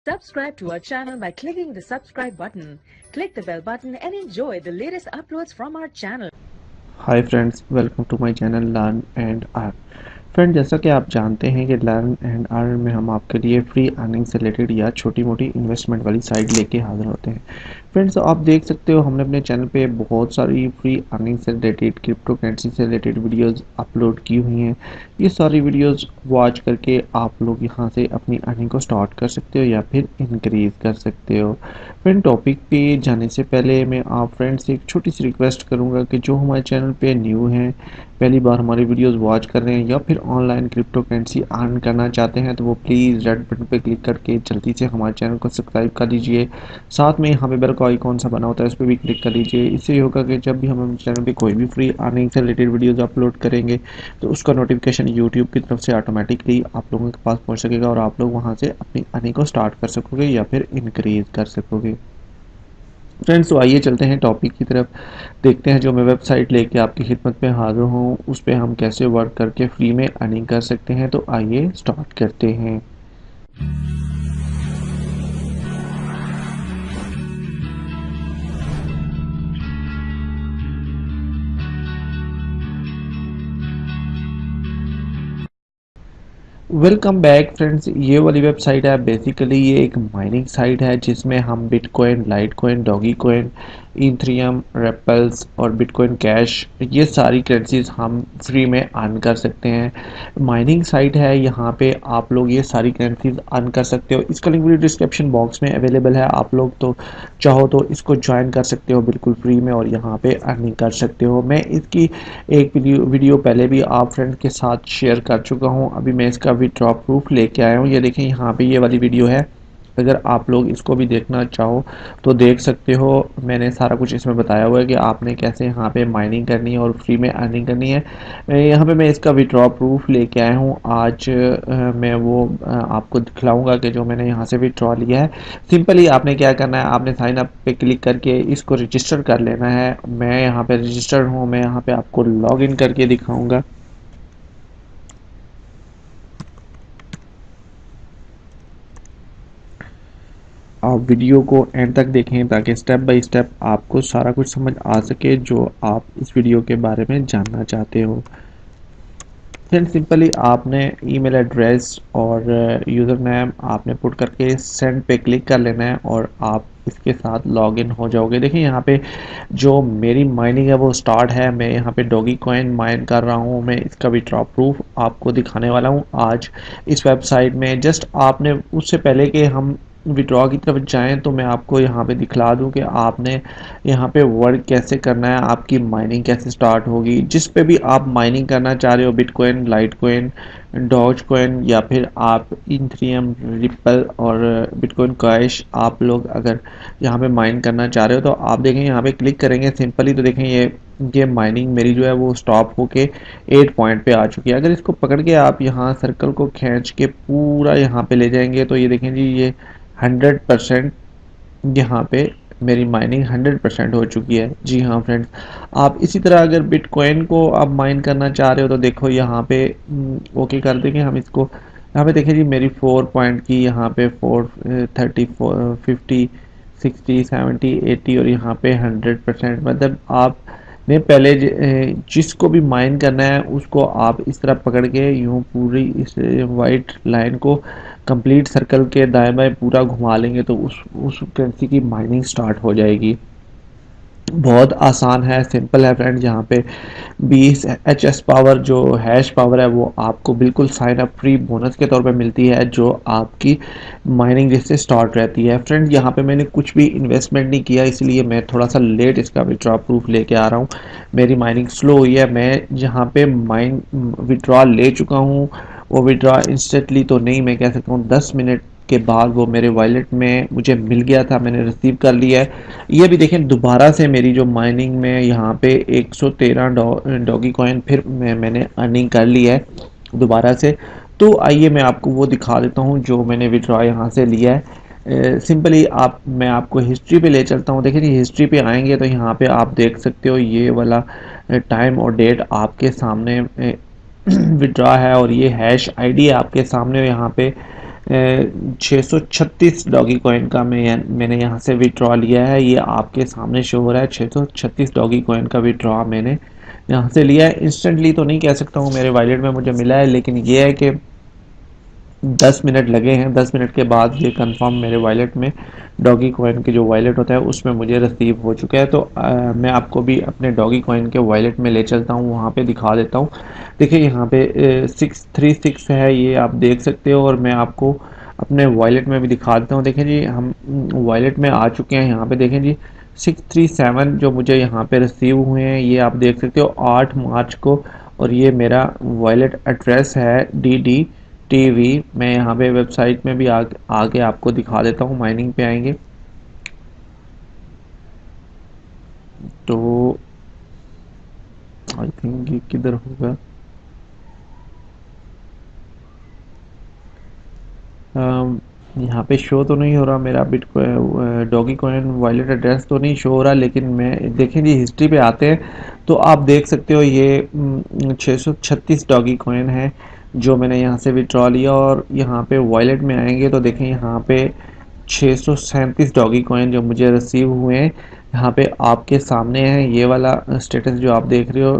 Subscribe to our channel by clicking the subscribe button. Click the bell button and enjoy the latest uploads from our channel. Hi friends, welcome to my channel learn and earn. Friend, जैसा कि आप जानते हैं कि learn and earn में हम आपके लिए फ्री अर्निंग से रिलेटेड या छोटी मोटी इन्वेस्टमेंट वाली साइट लेके हाजिर होते हैं। फ्रेंड्स, आप देख सकते हो हमने अपने चैनल पे बहुत सारी फ्री अर्निंग से रिलेटेड, क्रिप्टो करेंसी से रिलेटेड वीडियोस अपलोड की हुई हैं। ये सारी वीडियोस वॉच करके आप लोग यहाँ से अपनी अर्निंग को स्टार्ट कर सकते हो या फिर इंक्रीज़ कर सकते हो। फ्रेंड, टॉपिक पे जाने से पहले मैं आप फ्रेंड्स से एक छोटी सी रिक्वेस्ट करूँगा कि जो हमारे चैनल पे न्यू हैं, पहली बार हमारी वीडियोस वॉच कर रहे हैं या फिर ऑनलाइन क्रिप्टो करेंसी अर्न करना चाहते हैं, तो वो प्लीज़ रेड बटन पे क्लिक करके जल्दी से हमारे चैनल को सब्सक्राइब कर लीजिए। साथ में यहाँ पे बेल का आइकॉन सा बना होता है, उस पर भी क्लिक कर लीजिए। इससे ये होगा कि जब भी हम अपने चैनल पे कोई भी फ्री अर्निंग से रिलेटेड वीडियोस अपलोड करेंगे तो उसका नोटिफिकेशन यूट्यूब की तरफ से ऑटोमेटिकली आप लोगों के पास पहुँच सकेगा और आप लोग वहाँ से अपनी अर्निंग को स्टार्ट कर सकोगे या फिर इंक्रीज़ कर सकोगे। फ्रेंड्स, तो आइए चलते हैं टॉपिक की तरफ। देखते हैं जो मैं वेबसाइट लेके आपकी खिदमत में हाजिर हूँ उस पर हम कैसे वर्क करके फ्री में अर्निंग कर सकते हैं। तो आइए स्टार्ट करते हैं। Welcome back friends. ये वाली वेबसाइट है, बेसिकली ये एक माइनिंग साइट है जिसमें हम bitcoin, litecoin, doge coin, ethereum, ripples और बिटकॉइन कैश, ये सारी करेंसीज हम फ्री में अर्न कर सकते हैं। माइनिंग साइट है, यहाँ पे आप लोग ये सारी करेंसीज अर्न कर सकते हो। इसका लिंक वीडियो डिस्क्रिप्शन बॉक्स में अवेलेबल है, आप लोग तो चाहो तो इसको ज्वाइन कर सकते हो बिल्कुल फ्री में और यहाँ पे अर्निंग कर सकते हो। मैं इसकी एक वीडियो पहले भी आप फ्रेंड के साथ शेयर कर चुका हूँ। अभी मैं इसका विड्रॉ प्रूफ लेके आया हूँ। ये देखें, यहाँ पे ये वाली वीडियो है। अगर आप लोग इसको भी देखना चाहो तो देख सकते हो। मैंने सारा कुछ इसमें बताया हुआ है कि आपने कैसे यहाँ पे माइनिंग करनी है और फ्री में अर्निंग करनी है। यहाँ पे मैं इसका विड्रॉ प्रूफ लेके आया हूँ। आज मैं वो आपको दिखलाऊंगा कि जो मैंने यहाँ से विड्रॉ लिया है। सिंपली आपने क्या करना है, आपने साइन अप पे क्लिक करके इसको रजिस्टर कर लेना है। मैं यहाँ पे रजिस्टर्ड हूँ, मैं यहाँ पे आपको लॉग इन करके दिखाऊंगा। आप वीडियो को एंड तक देखें ताकि स्टेप बाय स्टेप आपको सारा कुछ समझ आ सके जो आप इस वीडियो के बारे में जानना चाहते हो। फिर सिंपली आपने ईमेल एड्रेस और यूज़र नेम आपने पुट करके सेंड पे क्लिक कर लेना है और आप इसके साथ लॉगिन हो जाओगे। देखिए, यहाँ पे जो मेरी माइनिंग है वो स्टार्ट है। मैं यहाँ पे डॉगी कॉइन माइन कर रहा हूँ। मैं इसका विड्रॉ प्रूफ आपको दिखाने वाला हूँ आज इस वेबसाइट में। जस्ट आपने उससे पहले कि हम विड्रॉ की तरफ जाएं तो मैं आपको यहाँ पे दिखला दूं कि आपने यहाँ पे वर्क कैसे करना है, आपकी माइनिंग कैसे स्टार्ट होगी। जिस पे भी आप माइनिंग करना चाह रहे हो, बिटकॉइन, लाइटकॉइन, डॉज कॉइन या फिर आप इथेरियम, रिपल और बिटकॉइन कैश, आप लोग अगर यहाँ पे माइन करना चाह रहे हो तो आप देखें यहाँ पे क्लिक करेंगे सिंपली तो देखें ये माइनिंग मेरी जो है वो स्टॉप होके 8 पॉइंट पे आ चुकी है। अगर इसको पकड़ के आप यहाँ सर्कल को खींच के पूरा यहाँ पे ले जाएंगे तो ये देखें जी, ये 100% यहाँ पे मेरी माइनिंग 100% हो चुकी है। जी हाँ फ्रेंड्स, आप इसी तरह अगर बिटकॉइन को आप माइन करना चाह रहे हो तो देखो यहाँ पे ओके कर देंगे हम इसको। यहाँ पे देखिए जी, मेरी 4 पॉइंट की यहाँ पे 430, 50, 60, 70, 80 और यहाँ पे 100%। मतलब आपने पहले जिसको भी माइन करना है उसको आप इस तरह पकड़ के यूँ पूरी इस वाइट लाइन को कंप्लीट सर्कल के दाएं बाएं पूरा घुमा लेंगे तो उस करेंसी की माइनिंग स्टार्ट हो जाएगी। बहुत आसान है, सिंपल है फ्रेंड। यहाँ पे 20 HS पावर जो हैश पावर है वो आपको बिल्कुल साइन अप फ्री बोनस के तौर पे मिलती है जो आपकी माइनिंग जिससे स्टार्ट रहती है। फ्रेंड, यहाँ पे मैंने कुछ भी इन्वेस्टमेंट नहीं किया, इसलिए मैं थोड़ा सा लेट इसका विड्रॉ प्रूफ लेके आ रहा हूँ। मेरी माइनिंग स्लो हुई है। मैं जहाँ पे विड्रॉ ले चुका हूँ वो विड्रॉ इंस्टेंटली तो नहीं, मैं कह सकता हूँ 10 मिनट के बाद वो मेरे वॉलेट में मुझे मिल गया था, मैंने रिसीव कर लिया है। ये भी देखें, दोबारा से मेरी जो माइनिंग में यहाँ पे 113 डॉगी कॉइन फिर मैंने अर्निंग कर ली है दोबारा से। तो आइए मैं आपको वो दिखा देता हूँ जो मैंने विड्रॉ यहाँ से लिया है। सिंपली मैं आपको हिस्ट्री पे ले चलता हूँ। देखिए, हिस्ट्री पे आएंगे तो यहाँ पे आप देख सकते हो ये वाला टाइम और डेट आपके सामने विड्रॉ है और ये हैश आईडी आपके सामने यहाँ पे 636 डॉगी कॉइन का मैंने यहाँ से विड्रॉ लिया है। ये आपके सामने शो हो रहा है, 636 डॉगी कॉइन का विड्रॉ मैंने यहाँ से लिया है। इंस्टेंटली तो नहीं कह सकता हूँ मेरे वॉलेट में मुझे मिला है, लेकिन ये है कि 10 मिनट लगे हैं। 10 मिनट के बाद ये कंफर्म मेरे वॉलेट में डॉगी कॉइन की जो वॉलेट होता है उसमें मुझे रिसीव हो चुका है। तो मैं आपको भी अपने डॉगी कॉइन के वॉलेट में ले चलता हूँ, वहाँ पे दिखा देता हूँ। देखिए यहाँ पे 636 है, ये आप देख सकते हो, और मैं आपको अपने वॉलेट में भी दिखा देता हूँ। देखें जी, हम वॉलेट में आ चुके हैं। यहाँ पे देखें जी 637 जो मुझे यहाँ पे रिसीव हुए हैं, ये आप देख सकते हो 8 मार्च को। और ये मेरा वॉलेट एड्रेस है DDTV। मैं यहाँ पे वेबसाइट में भी आगे आपको दिखा देता हूँ। माइनिंग पे आएंगे तो आई थिंक ये किधर होगा, यहाँ पे शो तो नहीं हो रहा मेरा bitcoin doggy coin wallet address तो नहीं शो हो रहा, लेकिन मैं देखें जी हिस्ट्री पे आते हैं तो आप देख सकते हो ये 636 डॉगी कॉइन है जो मैंने यहाँ से विड्रॉ लिया। और यहाँ पे वॉलेट में आएंगे तो देखें यहाँ पे 637 डॉगी कॉइन जो मुझे रिसीव हुए हैं यहाँ पे आपके सामने है। ये वाला स्टेटस जो आप देख रहे हो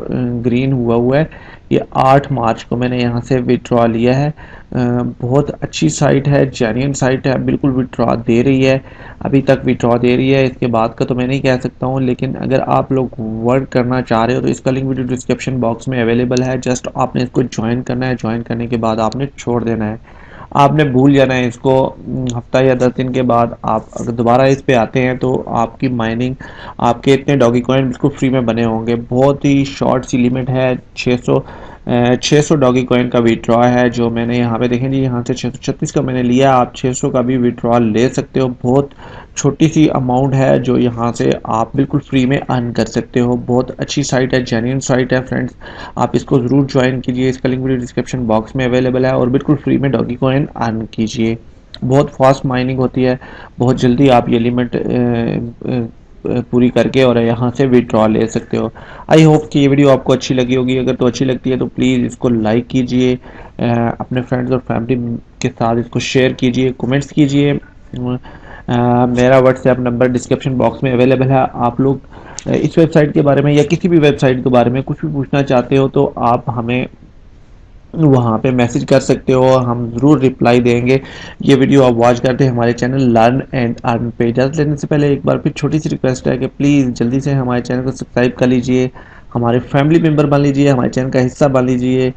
ग्रीन हुआ है, ये 8 मार्च को मैंने यहाँ से विड्रॉ लिया है। बहुत अच्छी साइट है, जेन्युइन साइट है, बिल्कुल विड्रॉ दे रही है, अभी तक विड्रॉ दे रही है। इसके बाद का तो मैं नहीं कह सकता हूँ, लेकिन अगर आप लोग वर्क करना चाह रहे हो तो इसका लिंक वीडियो डिस्क्रिप्शन बॉक्स में अवेलेबल है। जस्ट आपने इसको ज्वाइन करना है, ज्वाइन करने के बाद आपने छोड़ देना है, आपने भूल जाना है इसको। हफ्ता या 10 दिन के बाद आप अगर दोबारा इस पे आते हैं तो आपकी माइनिंग, आपके इतने डॉगी कॉइन बिल्कुल फ्री में बने होंगे। बहुत ही शॉर्ट सी लिमिट है, 600 डॉगी कॉइन का विड्रॉ है जो मैंने यहाँ पे देखें जी, यहाँ से 636 का मैंने लिया। आप 600 का भी विड्रॉ ले सकते हो। बहुत छोटी सी अमाउंट है जो यहाँ से आप बिल्कुल फ्री में अर्न कर सकते हो। बहुत अच्छी साइट है, जेन्युइन साइट है फ्रेंड्स, आप इसको ज़रूर ज्वाइन कीजिए। इसका लिंक वीडियो डिस्क्रिप्शन बॉक्स में अवेलेबल है और बिल्कुल फ्री में डॉगी कॉइन अर्न कीजिए। बहुत फास्ट माइनिंग होती है, बहुत जल्दी आप ये लिमिट पूरी करके और यहाँ से विड्रॉ ले सकते हो। आई होप कि ये वीडियो आपको अच्छी लगी होगी। अगर तो अच्छी लगती है तो प्लीज़ इसको लाइक कीजिए, अपने फ्रेंड्स और फैमिली के साथ इसको शेयर कीजिए, कमेंट्स कीजिए। मेरा व्हाट्सएप नंबर डिस्क्रिप्शन बॉक्स में अवेलेबल है। आप लोग इस वेबसाइट के बारे में या किसी भी वेबसाइट के बारे में कुछ भी पूछना चाहते हो तो आप हमें वहाँ पे मैसेज कर सकते हो, हम ज़रूर रिप्लाई देंगे। ये वीडियो आप वॉच करते हैं हमारे चैनल लर्न एंड अर्न पे। इजाज़त लेने से पहले एक बार फिर छोटी सी रिक्वेस्ट है कि प्लीज़ जल्दी से हमारे चैनल को सब्सक्राइब कर लीजिए, हमारे फैमिली मेम्बर बन लीजिए, हमारे चैनल का हिस्सा बन लीजिए।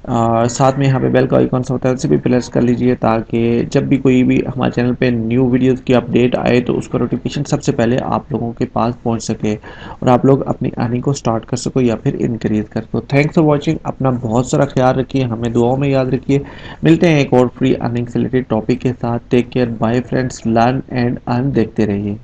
साथ में यहाँ पे बेल का आइकॉन होता है उसे भी प्रेस कर लीजिए ताकि जब भी कोई भी हमारे चैनल पे न्यू वीडियोस की अपडेट आए तो उसका नोटिफिकेशन सबसे पहले आप लोगों के पास पहुँच सके और आप लोग अपनी अर्निंग को स्टार्ट कर सको या फिर इनक्रीज कर सको। Thanks for watching. अपना बहुत सारा ख्याल रखिए, हमें दुआओं में याद रखिए। मिलते हैं एक और फ्री अर्निंग से रिलेटेड टॉपिक के साथ। Take care, bye friends, learn and earn देखते रहिए।